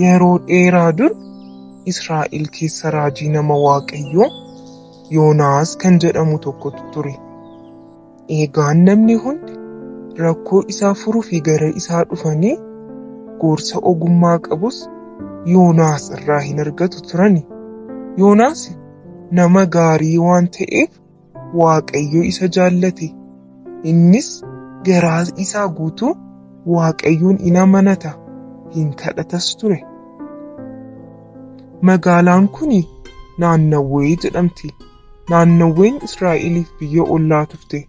Yeroo dheeraa dur Israa'el keessa raajii nama Waaqayyoo Yoonaas kan jedhamu tokkotu ture. Eegaan namni hundi rakkoo isaa furuuf gara isaa dhufanii gorsa ogummaa qabus Yoonaas irraa hin argatu turani. Yoonaas nama gaarii waan ta'eef Waaqayyo isa jaallate. Innis garaa isaa guutuu Waaqayyoon in amanata, hin kadhatas ture. Magaalaan kun Naannawwee jedhamti. Naannawween Israa'eliif biyya ollaa turte.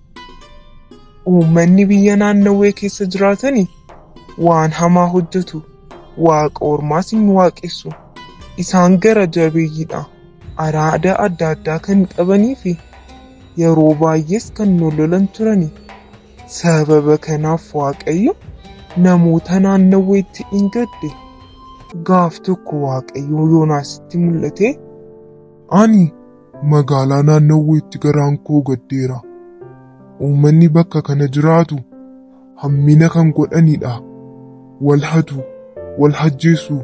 Uummanni biyya Naannawwee keessa jiraatani waan hamaa hojjetu. Waaqa ormaas hin waaqessu. Isaan gara jabeeyyiidha. Araada adda addaa kan qabanii fi yeroo baay'ees kan lolan turani. Sababa kanaaf Waaqayyo namoota Naannawweetti hin gadde. Gaaf tokko Waaqayyo Yoonaasitti mul'ate, "Ani magaalaa Naannawweetti garaan koo gaddeera. Uummanni bakka kana jiraatu hammina kan godhanidha. Wal hatu, wal ajjeesu.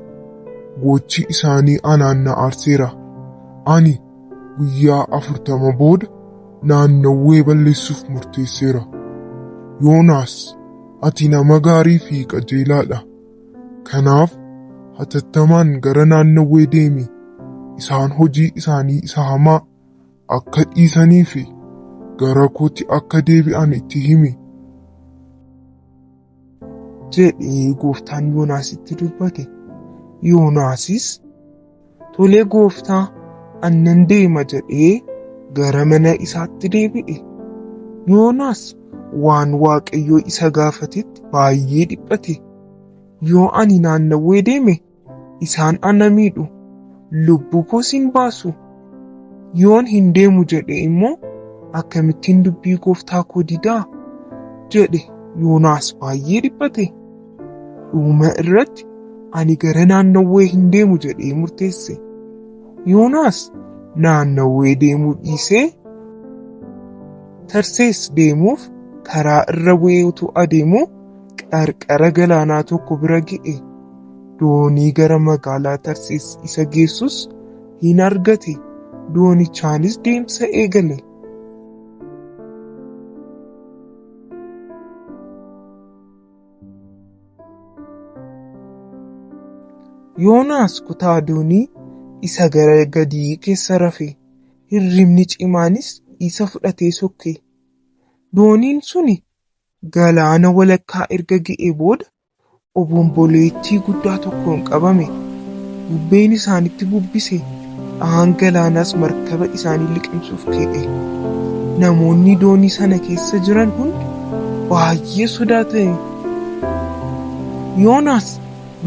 Gochi isaanii anaan na aarseera. Ani guyyaa 40 booda Naannawwee balleessuuf murteesseera. Yoonaas, ati nama gaarii fi qajeelaadha. Kanaaf hatattamaan gara Naannawwee deemi. Isaan hojii isaanii isa hamaa akka dhiisanii fi gara kootti akka deebi'an itti himi" jedhee gooftaan Yoonaasitti dubbate. Yoonaasis, "Tolee gooftaa, annan deema" jedhee gara mana isaatti deebi'e. Yoonaas waan Waaqayyo isa gaafatetti baay'ee dhiphate. Yoo ani Naannawwee deeme isaan ana miidhu, lubbuu koos hin baasu. Yoon hin deemu jedhe immoo akkamittiin dubbii gooftaa koo didaa jedhe. Yoonaas baay'ee dhiphate. Dhuma irratti ani gara Naannawwee hin deemu jedhee murteesse. Yoonaas Naannawwee deemuu dhiisee Tarsees deemuuf karaa irra bu'ee utuu adeemuu qarqara galaanaa tokko bira ga'e. Doonii gara magaalaa Tarsees isa geessus hin argate. Doonichaanis deemsa eegale. Yoonaas kutaa doonii isa gara gadii keessa rafe. Hirribni cimaanis isa fudhatee sokke. Dooniin suni galaana walakkaa erga ga'ee booda obomboleettii guddaa tokkoon qabame. Bubbeen isaanitti bubbise. Dhahaan galaanaas markaba isaanii liqimsuuf ka'e. Namoonni doonii sana keessa jiran hundi baay'ee sodaatan. Yoonaas,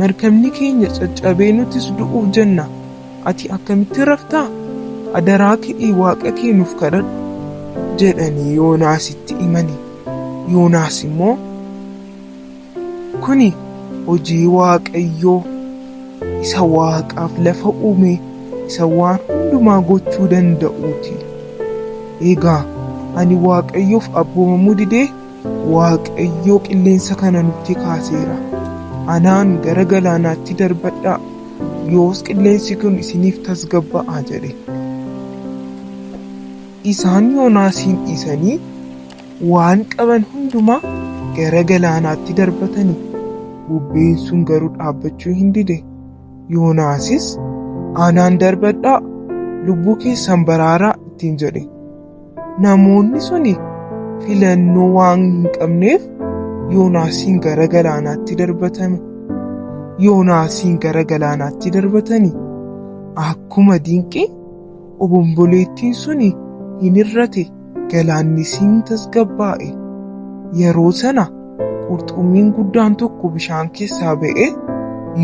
"Markabni keenya caccabee nutis du'uuf jenna. Ati akkamitti raftaa? Adaraa ka'ii Waaqa kee nuuf kadhadhu" jedhanii Yoonaasitti himani. Yoonaas immoo, "Kuni hojii Waaqayyoo isa Waaqaaf lafa uume, isa waan hundumaa gochuu danda'uuti. Egaa ani Waaqayyoof abboomamuu didee Waaqayyoo qilleensa kana nutti kaaseera. Anaan gara galaanaatti darbadhaa, yoos qilleensi kun isiniif tasgabba'aa" jedhe. Isaan Yoonaasiin dhiisanii waan qaban hundumaa gara galaanaatti darbatanii. Bubbeen sun garuu dhaabbachuu hin dide. Yoonaasis, "Anaan darbadhaa, lubbuu keessan baraaraa" ittiin jedhe. Namoonni suni filannoo waan hin qabneef Yoonaasiin gara galaanaatti darbatame. Yoonaasiin gara galaanaatti darbatanii akkuma dinqii obomboleettiin suni hin irrate. Galaannis hin tasgabbaa'e. Yeroo sana qurxummiin guddaan tokko bishaan keessaa ba'ee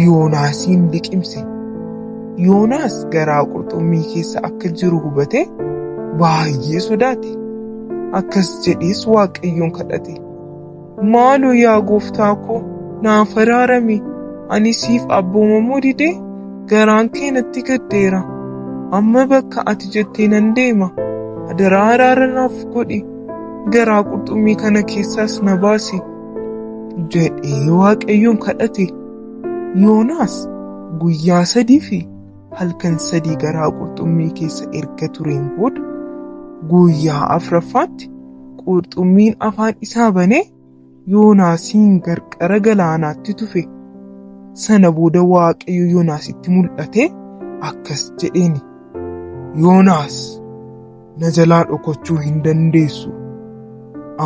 Yoonaasiin liqimse. Yoonaas garaa qurxummii keessa akka jiru hubate baay'ee sodaate. Akkas jedhees Waaqayyoon kadhate. "Maaloo yaa gooftaa koo, naaf araarami. Ani siif abboomamuu didee garaan kee natti gaddeera. Amma bakka ati jettee nan deema. Adaraa araara naaf godhi. Garaa qurxummii kana keessaas na baasi jedhee Waaqayyoon kadhate. Yoonaas guyyaa 3 fi halkan 3 garaa qurxummii keessa erga tureen booda guyyaa 4ffaatti qurxummiin afaan isaa banee Yoonaasiin qarqara galaanaatti tufe. Sana booda Waaqayyo Yoonaasitti mul'ate akkas jedheeni, Yoonaas, na jalaa dhokachuu hin dandeessu.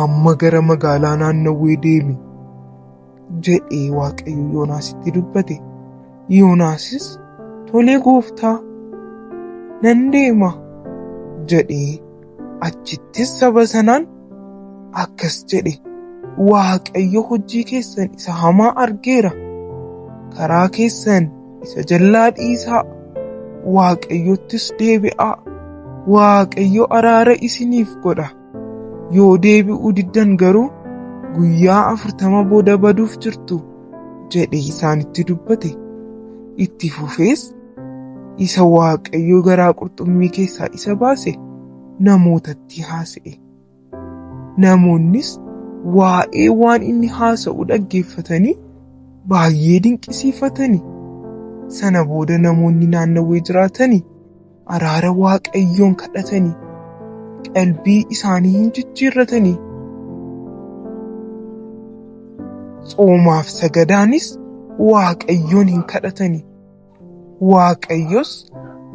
Amma gara magaalaa naannawwee deemi jedhee Waaqayyo Yoonaasitti dubbate. Yoonaasis tolee gooftaa, nan deema jedhee achittis saba sanaan akkas jedhe, Waaqayyo hojii keessan isa hamaa argeera. Karaa keessan isa jal'aa dhiisaa. Waaqayyottis deebi'aa. Waaqayyo araara isiniif godha. Yoo deebi'uu diddan garuu guyyaa 40 booda baduuf jirtu jedhee isaanitti dubbate. Itti fufees isa Waaqayyo garaa qurxummii keessaa isa baase namootatti haasa'e. Namoonnis waa'ee waan inni haasa'u dhaggeeffatanii baay'ee dinqisiifatani. Sana booda namoonni naannawee jiraatanii araara Waaqayyoon kadhatanii qalbii isaanii hin jijjiirratanii. Tsoomaaf sagadaanis Waaqayyoon hin kadhatanii. Waaqayyos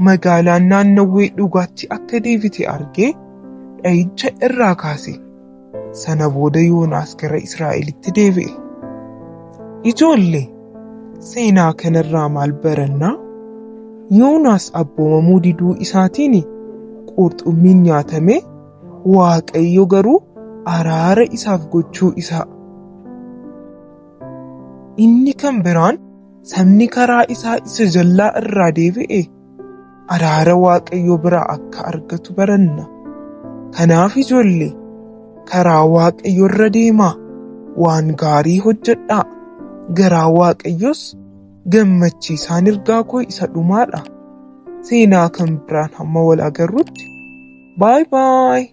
magaalaan naannawee dhugaatti akka deebite argee dha'icha irraa kaase. Sana booda Yoonaas gara Israa'elitti deebi'e. Ijoollee, seenaa kanarraa maal barannaa? Yoonaas abboomamuu diduu isaatiin qurxummiin nyaatame, Waaqayyo garuu araara isaaf gochuu isaa. Inni kan biraan sabni karaa isaa isa jal'aa irraa deebi'e araara Waaqayyo biraa akka argatu baranna. Kanaaf ijoollee, karaa Waaqayyo irra deemaa, waan gaarii hojjedhaa. Garaa Waaqayyos gammachiisaan ergaa koo isa dhumaadha. Seenaa kan biraan hamma wal agarrutti, baay baay.